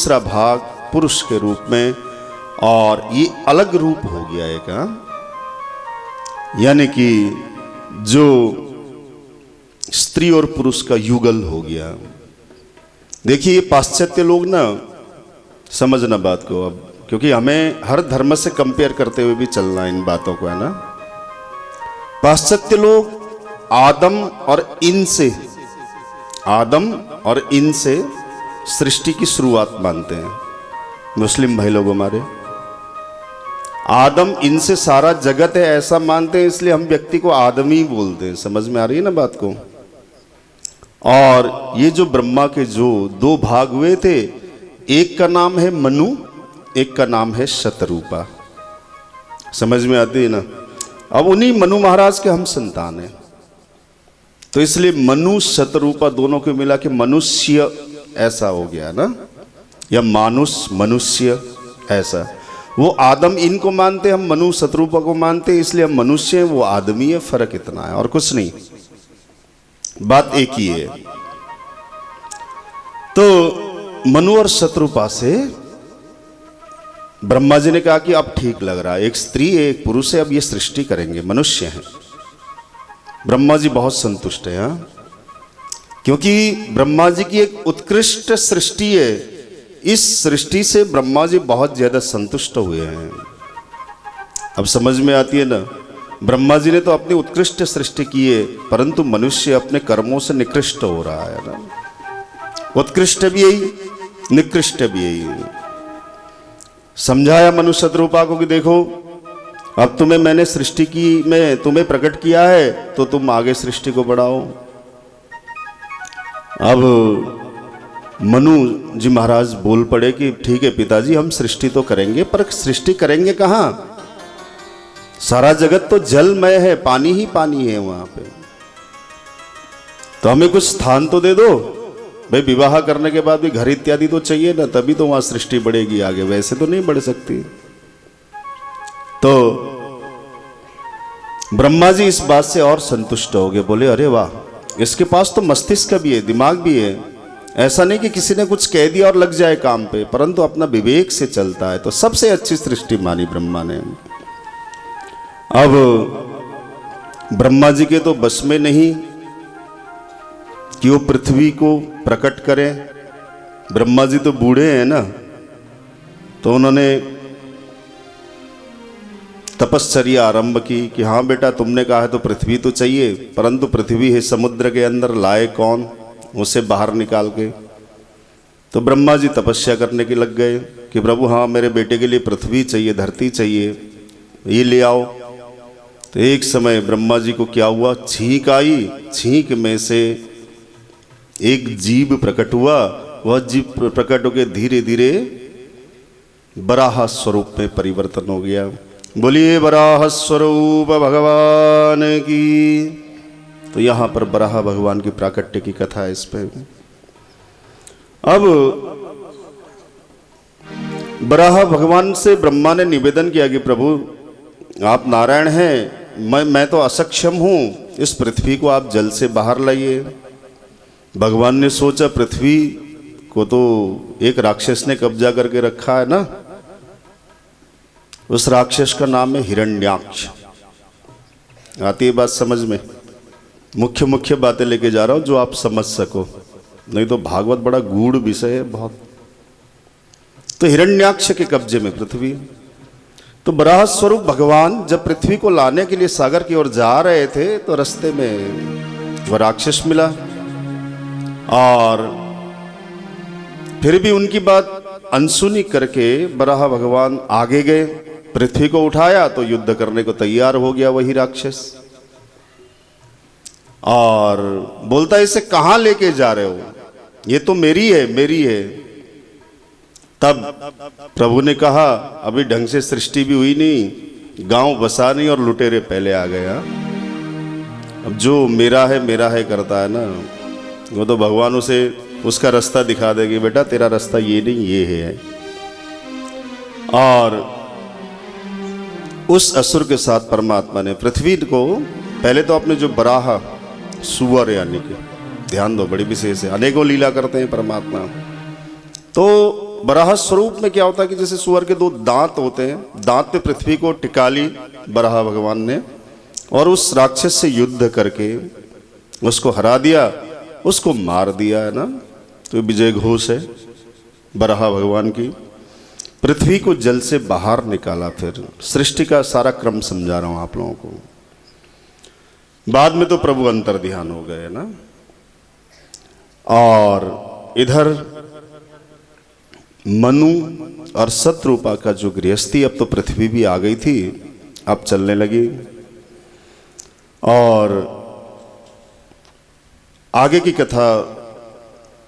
दूसरा भाग पुरुष के रूप में, और ये अलग रूप हो गया एक, यानी कि जो स्त्री और पुरुष का युगल हो गया। देखिए ये पाश्चात्य लोग ना, समझना बात को अब, क्योंकि हमें हर धर्म से कंपेयर करते हुए भी चलना इन बातों को, है ना। पाश्चात्य लोग आदम और इन से सृष्टि की शुरुआत मानते हैं। मुस्लिम भाई लोग हमारे आदम इन से सारा जगत है ऐसा मानते हैं, इसलिए हम व्यक्ति को आदमी बोलते हैं। समझ में आ रही है ना बात को। और ये जो ब्रह्मा के जो दो भाग हुए थे, एक का नाम है मनु, एक का नाम है शतरूपा। समझ में आती है ना। अब उन्हीं मनु महाराज के हम संतान हैं, तो इसलिए मनु शतरूपा दोनों को मिला के मनुष्य ऐसा हो गया ना, या मानुष मनुष्य ऐसा। वो आदम इनको मानते, हम मनु शतरूपा को मानते, इसलिए हम मनुष्य हैं, वो आदमी है। फर्क इतना है और कुछ नहीं, बात एक ही है। तो मनु और शतरूपा से ब्रह्मा जी ने कहा कि अब ठीक लग रहा है, एक स्त्री है एक पुरुष है, अब ये सृष्टि करेंगे, मनुष्य हैं। ब्रह्मा जी बहुत संतुष्ट हैं, क्योंकि ब्रह्मा जी की एक उत्कृष्ट सृष्टि है। इस सृष्टि से ब्रह्मा जी बहुत ज्यादा संतुष्ट हुए हैं। अब समझ में आती है ना। ब्रह्मा जी ने तो अपनी उत्कृष्ट सृष्टि की है, परंतु मनुष्य अपने कर्मों से निकृष्ट हो रहा है ना। उत्कृष्ट भी यही, निकृष्ट भी यही। समझाया मनु शतरूपा को कि देखो, अब तुम्हें मैंने सृष्टि की में तुम्हें प्रकट किया है, तो तुम आगे सृष्टि को बढ़ाओ। अब मनु जी महाराज बोल पड़े कि ठीक है पिताजी, हम सृष्टि तो करेंगे, पर सृष्टि करेंगे कहाँ? सारा जगत तो जलमय है, पानी ही पानी है वहां पे, तो हमें कुछ स्थान तो दे दो भाई। विवाह करने के बाद भी घर इत्यादि तो चाहिए ना, तभी तो वहां सृष्टि बढ़ेगी आगे, वैसे तो नहीं बढ़ सकती। तो ब्रह्मा जी इस बात से और संतुष्ट हो गए, बोले अरे वाह, इसके पास तो मस्तिष्क भी है, दिमाग भी है। ऐसा नहीं कि किसी ने कुछ कह दिया और लग जाए काम पे, परंतु अपना विवेक से चलता है। तो सबसे अच्छी सृष्टि मानी ब्रह्मा ने। अब ब्रह्मा जी के तो बस में नहीं कि वो पृथ्वी को प्रकट करें। ब्रह्मा जी तो बूढ़े हैं ना, तो उन्होंने तपश्चर्या आरंभ की कि हाँ बेटा, तुमने कहा है तो पृथ्वी तो चाहिए, परंतु पृथ्वी है समुद्र के अंदर, लाए कौन उसे बाहर निकाल के। तो ब्रह्मा जी तपस्या करने के लग गए कि प्रभु हाँ, मेरे बेटे के लिए पृथ्वी चाहिए, धरती चाहिए, ये ले आओ। तो एक समय ब्रह्मा जी को क्या हुआ, छींक आई, छींक में से एक जीव प्रकट हुआ। वह जीव प्रकट होकर धीरे धीरे बराह स्वरूप में परिवर्तन हो गया। बोलिए बराह स्वरूप भगवान की। तो यहां पर बराह भगवान की प्राकट्य की कथा है इस पे। अब बराह भगवान से ब्रह्मा ने निवेदन किया कि प्रभु आप नारायण हैं, मैं तो असक्षम हूं, इस पृथ्वी को आप जल से बाहर लाइए। भगवान ने सोचा पृथ्वी को तो एक राक्षस ने कब्जा करके रखा है ना, उस राक्षस का नाम है हिरण्याक्ष। आती है बात समझ में? मुख्य मुख्य बातें लेके जा रहा हूं जो आप समझ सको, नहीं तो भागवत बड़ा गूढ़ विषय है बहुत। तो हिरण्याक्ष के कब्जे में पृथ्वी। तो बराह स्वरूप भगवान जब पृथ्वी को लाने के लिए सागर की ओर जा रहे थे, तो रास्ते में वह राक्षस मिला, और फिर भी उनकी बात अनसुनी करके बराह भगवान आगे गए, पृथ्वी को उठाया तो युद्ध करने को तैयार हो गया वही राक्षस। और बोलता इसे कहां लेके जा रहे हो, ये तो मेरी है, मेरी है। तब प्रभु ने कहा अभी ढंग से सृष्टि भी हुई नहीं, गांव बसा नहीं, और लुटेरे पहले आ गया। अब जो मेरा है करता है ना, वो तो भगवान उसे उसका रास्ता दिखा देगी, बेटा तेरा रास्ता ये नहीं ये है। और उस असुर के साथ परमात्मा ने पृथ्वी को पहले तो अपने जो बराह सुअर, यानी कि ध्यान दो बड़ी विशेष है, अनेकों लीला करते हैं परमात्मा। तो बराह स्वरूप में क्या होता है कि जैसे सुअर के 2 दांत होते हैं, दांत पे पृथ्वी को टिका ली बराह भगवान ने, और उस राक्षस से युद्ध करके उसको हरा दिया, उसको मार दिया है ना। तो विजय घोष है बराह भगवान की। पृथ्वी को जल से बाहर निकाला, फिर सृष्टि का सारा क्रम समझा रहा हूं आप लोगों को। बाद में तो प्रभु अंतर ध्यान हो गए ना। और इधर मनु और शत्रुपा का जो गृहस्थी, अब तो पृथ्वी भी आ गई थी, अब चलने लगी। और आगे की कथा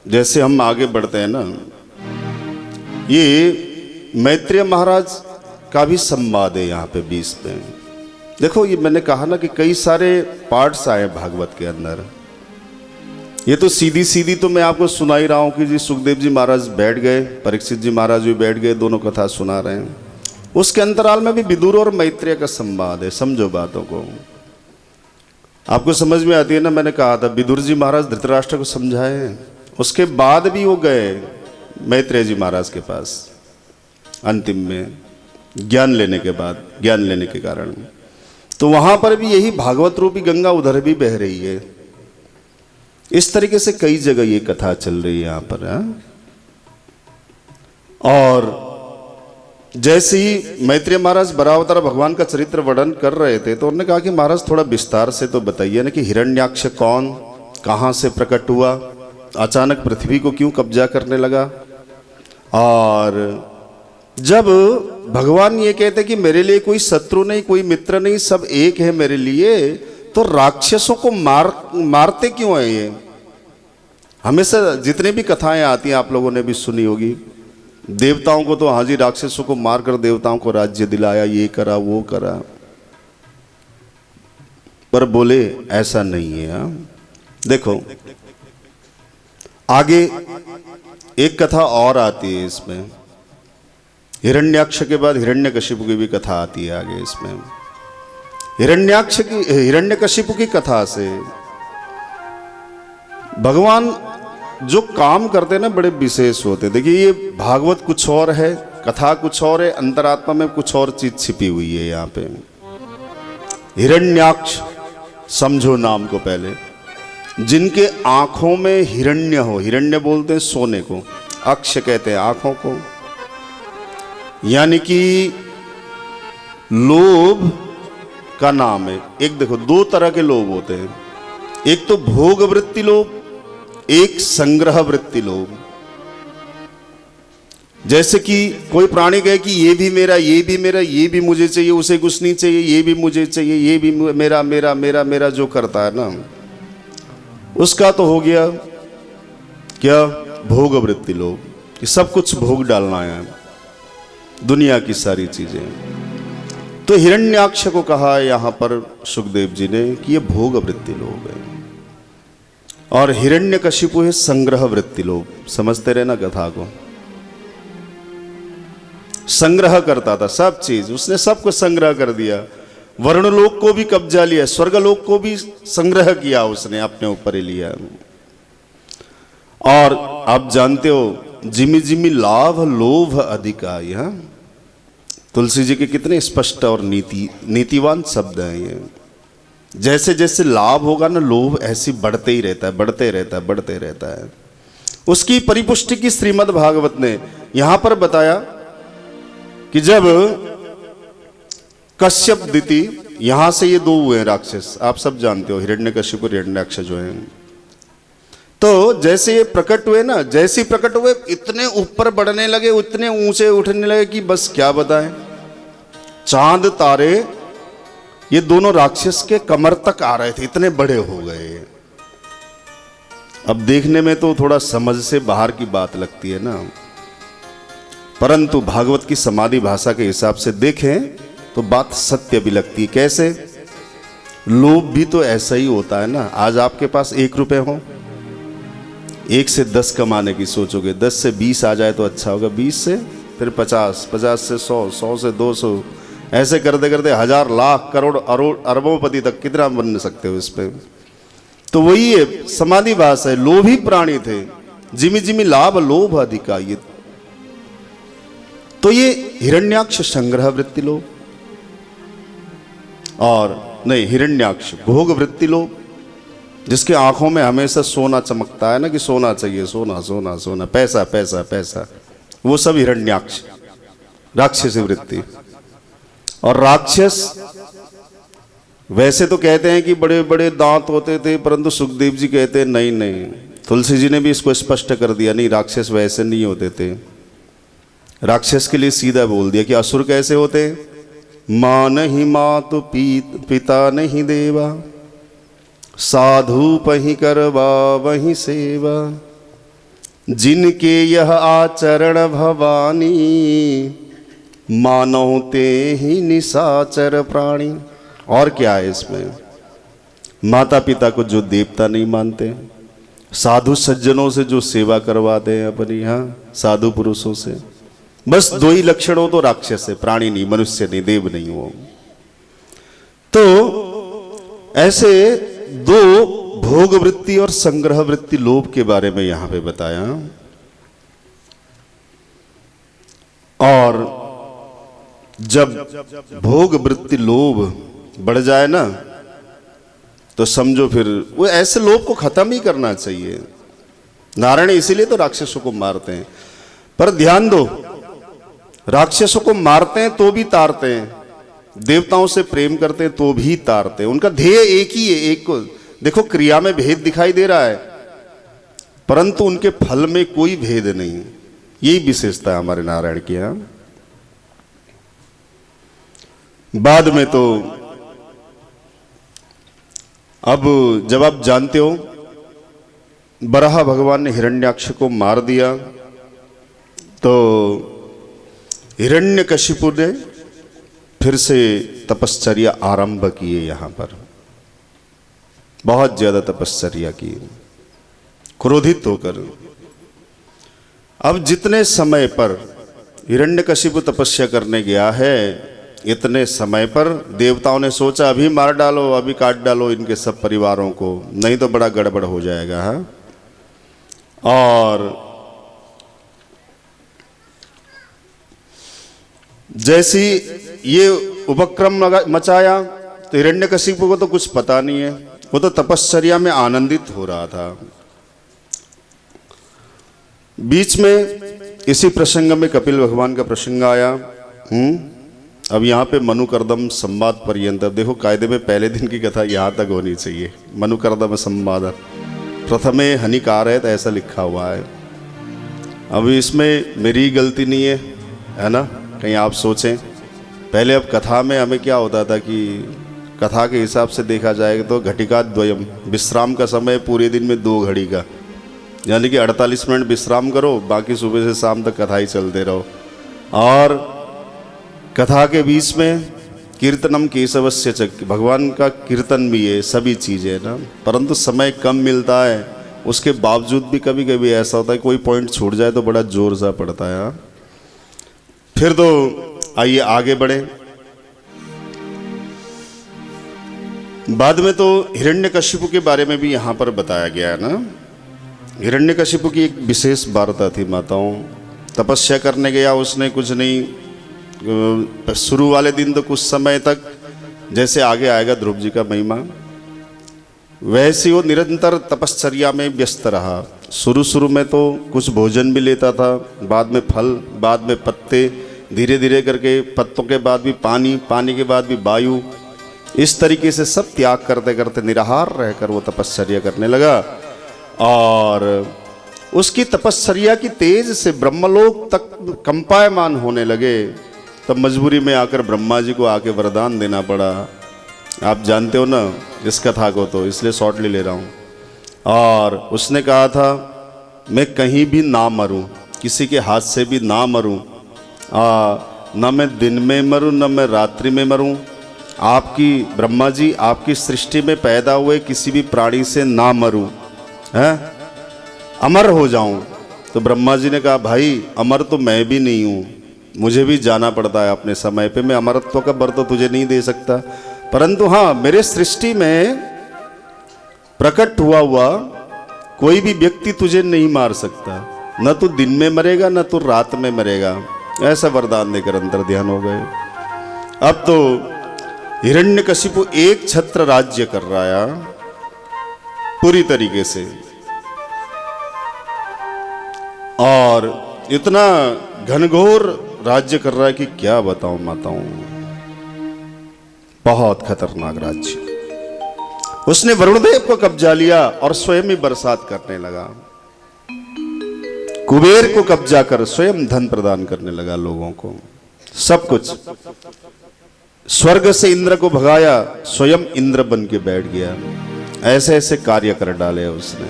जैसे हम आगे बढ़ते हैं ना, ये मैत्रेय महाराज का भी संवाद है यहाँ पे 20 पे। देखो ये मैंने कहा ना कि कई सारे पार्ट्स आए भागवत के अंदर। ये तो सीधी सीधी तो मैं आपको सुना ही रहा हूँ कि जी सुखदेव जी महाराज बैठ गए, परीक्षित जी महाराज भी बैठ गए, दोनों कथा सुना रहे हैं। उसके अंतराल में भी विदुर और मैत्रेय का संवाद है। समझो बातों को, आपको समझ में आती है ना। मैंने कहा था विदुर जी महाराज धृतराष्ट्र को समझाए, उसके बाद भी वो गए मैत्रेय जी महाराज के पास अंतिम में ज्ञान लेने के बाद, ज्ञान लेने के कारण। तो वहां पर भी यही भागवत रूपी गंगा उधर भी बह रही है। इस तरीके से कई जगह ये कथा चल रही है यहां पर। और जैसे ही मैत्रेय महाराज बरावतार भगवान का चरित्र वर्णन कर रहे थे, तो उन्होंने कहा कि महाराज थोड़ा विस्तार से तो बताइए ना कि हिरण्याक्ष कौन, कहां से प्रकट हुआ, अचानक पृथ्वी को क्यों कब्जा करने लगा। और जब भगवान ये कहते कि मेरे लिए कोई शत्रु नहीं, कोई मित्र नहीं, सब एक है मेरे लिए, तो राक्षसों को मारते क्यों है ये। हमेशा जितने भी कथाएं आती हैं आप लोगों ने भी सुनी होगी, देवताओं को तो हाजी राक्षसों को मारकर देवताओं को राज्य दिलाया, ये करा वो करा। पर बोले ऐसा नहीं है। देखो आगे एक कथा और आती है इसमें, हिरण्याक्ष के बाद हिरण्यकशिपु की भी कथा आती है आगे इसमें। हिरण्यकशिपु की कथा से भगवान जो काम करते हैं ना बड़े विशेष होते हैं। देखिए ये भागवत कुछ और है, कथा कुछ और है, अंतरात्मा में कुछ और चीज छिपी हुई है यहाँ पे। हिरण्याक्ष समझो नाम को पहले, जिनके आंखों में हिरण्य हो, हिरण्य बोलते हैं सोने को, अक्ष कहते हैं आंखों को, यानी कि लोभ का नाम है। एक देखो 2 तरह के लोभ होते हैं, एक तो भोग वृत्ति लोभ, एक संग्रह वृत्ति लोभ। जैसे कि कोई प्राणी कहे कि ये भी मेरा, ये भी मेरा, ये भी मुझे चाहिए, उसे कुछ नहीं चाहिए, ये भी मुझे चाहिए, ये भी मेरा मेरा मेरा मेरा, जो करता है ना उसका तो हो गया क्या, भोग वृत्ति लोभ, कि सब कुछ भोग डालना है दुनिया की सारी चीजें। तो हिरण्याक्ष को कहा यहां पर सुखदेव जी ने कि ये भोग वृत्ति लोभ है, और हिरण्यकशिपु है संग्रह वृत्ति लोभ। समझते रहना कथा को। संग्रह करता था सब चीज, उसने सबको संग्रह कर दिया, वर्णलोक को भी कब्जा लिया, स्वर्गलोक को भी संग्रह किया उसने, अपने ऊपर ही लिया। और आप जानते हो जिमि जिमि लाभ लोभ अधिकाई। तुलसी जी के कितने स्पष्ट और नीतिवान शब्द हैं ये। जैसे जैसे लाभ होगा ना, लोभ ऐसी बढ़ते ही रहता है, बढ़ते रहता है, बढ़ते रहता है। उसकी परिपुष्टि की श्रीमद् भागवत ने यहां पर बताया कि जब कश्यप दिति, यहां से ये 2 हुए राक्षस, आप सब जानते हो हिरण्यकशिपु और हिरण्याक्ष जो हैं। तो जैसे ये प्रकट हुए ना, जैसे प्रकट हुए इतने ऊपर बढ़ने लगे, इतने ऊंचे उठने लगे कि बस क्या बताएं। चांद तारे ये दोनों राक्षस के कमर तक आ रहे थे, इतने बड़े हो गए। अब देखने में तो थोड़ा समझ से बाहर की बात लगती है ना, परंतु भागवत की समाधि भाषा के हिसाब से देखें तो बात सत्य भी लगती है। कैसे? लोभ भी तो ऐसा ही होता है ना। आज आपके पास 1 रुपए हो, 1 से 10 कमाने की सोचोगे, 10 से 20 आ जाए तो अच्छा होगा, 20 से फिर 50, 50 से 100, 100 से 200, ऐसे करते करते 1000 लाख करोड़ अरबोंपति तक कितना बन सकते हो इस पे। तो वही है समाधि भाषा है। लोभी प्राणी थे, जिमि जिमि लाभ लोभ अधिका, ये तो ये हिरण्याक्ष संग्रह वृत्ति लोभ, और नहीं हिरण्याक्ष भोग वृत्ति लोभ, जिसके आंखों में हमेशा सोना चमकता है ना, कि सोना चाहिए, सोना सोना सोना, पैसा पैसा पैसा, वो सब हिरण्याक्ष राक्षसी वृत्ति। और राक्षस वैसे तो कहते हैं कि बड़े बड़े दांत होते थे, परंतु सुखदेव जी कहते हैं नहीं नहीं, तुलसी जी ने भी इसको स्पष्ट कर दिया, नहीं राक्षस वैसे नहीं होते थे। राक्षस के लिए सीधा बोल दिया कि असुर कैसे होते, माँ नहीं मातु पिता नहीं देवा, साधु पही करवा वही सेवा, जिनके यह आचरण भवानी, मानव ते ही निशाचर प्राणी। और क्या है इसमें, माता पिता को जो देवता नहीं मानते, साधु सज्जनों से जो सेवा करवाते हैं अपनी, यहाँ साधु पुरुषों से, बस दो ही लक्षण हो तो राक्षस है, प्राणी नहीं, मनुष्य नहीं, देव नहीं हो। तो ऐसे दो भोग वृत्ति और संग्रह वृत्ति लोभ के बारे में यहां पे बताया। और जब भोग वृत्ति लोभ बढ़ जाए ना, तो समझो फिर वो ऐसे लोभ को खत्म ही करना चाहिए। नारायण इसीलिए तो राक्षसों को मारते हैं। पर ध्यान दो, राक्षसों को मारते हैं तो भी तारते हैं, देवताओं से प्रेम करते हैं तो भी तारते हैं। उनका ध्येय एक ही है, एक को देखो, क्रिया में भेद दिखाई दे रहा है, परंतु उनके फल में कोई भेद नहीं। यही विशेषता है हमारे नारायण की। यहाँ बाद में तो अब जब आप जानते हो, बराह भगवान ने हिरण्याक्ष को मार दिया, तो हिरण्यकशिपु ने फिर से तपश्चर्या आरंभ की है। यहाँ पर बहुत ज्यादा तपश्चर्या की, क्रोधित होकर। अब जितने समय पर हिरण्यकशिपु तपस्या करने गया है, इतने समय पर देवताओं ने सोचा अभी मार डालो, अभी काट डालो इनके सब परिवारों को, नहीं तो बड़ा गड़बड़ हो जाएगा। हाँ, और जैसी ये उपक्रम मचाया, तो हिरण्यकशिपु को तो कुछ पता नहीं है, वो तो तपश्चर्या में आनंदित हो रहा था। बीच में इसी प्रसंग में कपिल भगवान का प्रसंग आया। अब यहाँ पे मनुकर्दम संवाद पर्यंत, अब देखो कायदे में पहले दिन की कथा यहाँ तक होनी चाहिए। मनुकर्दम संवाद प्रथमे हानिकार है, तो ऐसा लिखा हुआ है। अब इसमें मेरी गलती नहीं है ना, कहीं आप सोचें। पहले अब कथा में हमें क्या होता था कि कथा के हिसाब से देखा जाएगा तो घटिका द्वयम, विश्राम का समय पूरे दिन में 2 घड़ी का, यानी कि 48 मिनट विश्राम करो, बाकी सुबह से शाम तक कथा ही चलते रहो। और कथा के बीच में कीर्तनम केशवस्य च, भगवान का कीर्तन भी है, सभी चीज़ें ना, परंतु समय कम मिलता है। उसके बावजूद भी कभी कभी ऐसा होता है कोई पॉइंट छूट जाए तो बड़ा जोर सा पड़ता है। फिर तो आइए आगे बढ़े। बाद में तो हिरण्यकशिपु के बारे में भी यहाँ पर बताया गया है ना। हिरण्यकशिपु की एक विशेष वार्ता थी माताओं। तपस्या करने गया उसने, कुछ नहीं, शुरू वाले दिन तो कुछ समय तक, जैसे आगे आएगा ध्रुव जी का महिमा, वैसे वो निरंतर तपश्चर्या में व्यस्त रहा। शुरू में तो कुछ भोजन भी लेता था, बाद में फल, बाद में पत्ते, धीरे धीरे करके पत्तों के बाद भी पानी, पानी के बाद भी वायु, इस तरीके से सब त्याग करते करते निराहार रहकर वो तपश्चर्या करने लगा। और उसकी तपश्चर्या की तेज से ब्रह्मलोक तक कंपायमान होने लगे। तब मजबूरी में आकर ब्रह्मा जी को आके वरदान देना पड़ा। आप जानते हो ना इस कथा को, तो इसलिए शॉर्टली ले रहा हूँ। और उसने कहा था मैं कहीं भी ना मरूं, किसी के हाथ से भी ना मरूं, न मैं दिन में मरूं न मैं रात्रि में मरूं, आपकी ब्रह्मा जी आपकी सृष्टि में पैदा हुए किसी भी प्राणी से ना मरूं, है अमर हो जाऊं। तो ब्रह्मा जी ने कहा भाई अमर तो मैं भी नहीं हूं, मुझे भी जाना पड़ता है अपने समय पे, मैं अमरत्व का वर तो तुझे नहीं दे सकता, परंतु हाँ मेरे सृष्टि में प्रकट हुआ कोई भी व्यक्ति तुझे नहीं मार सकता, न तू दिन में मरेगा न तू रात में मरेगा। ऐसा वरदान देकर अंतर ध्यान हो गए। अब तो हिरण्यकशिपु एक छत्र राज्य कर रहा है पूरी तरीके से, और इतना घनघोर राज्य कर रहा है कि क्या बताऊं माताओं, बहुत खतरनाक राज्य। उसने वरुणदेव को कब्जा लिया और स्वयं ही बरसात करने लगा, कुबेर को कब्जा कर स्वयं धन प्रदान करने लगा लोगों को, सब कुछ। स्वर्ग से इंद्र को भगाया, स्वयं इंद्र बन के बैठ गया। ऐसे ऐसे कार्य कर डाले उसने।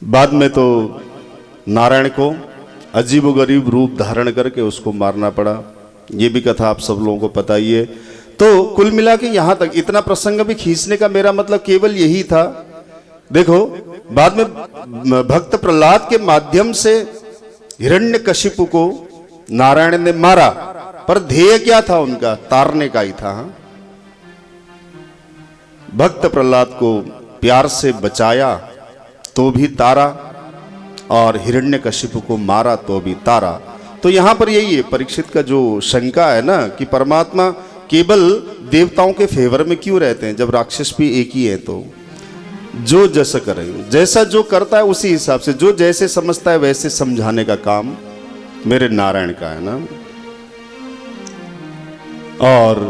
बाद में तो नारायण को अजीबोगरीब रूप धारण करके उसको मारना पड़ा। ये भी कथा आप सब लोगों को पता ही है। तो कुल मिला के यहां तक इतना प्रसंग भी खींचने का मेरा मतलब केवल यही था। देखो, बाद में भक्त प्रहलाद के माध्यम से हिरण्यकशिपु को नारायण ने मारा, पर ध्येय क्या था उनका? तारने का ही था। भक्त प्रहलाद को प्यार से बचाया तो भी तारा, और हिरण्यकशिपु को मारा तो भी तारा। तो यहां पर यही है, परीक्षित का जो शंका है ना कि परमात्मा केवल देवताओं के फेवर में क्यों रहते हैं जब राक्षस भी एक ही है। तो जो जैसा करे, जैसा जो करता है उसी हिसाब से, जो जैसे समझता है वैसे समझाने का काम मेरे नारायण का है ना। और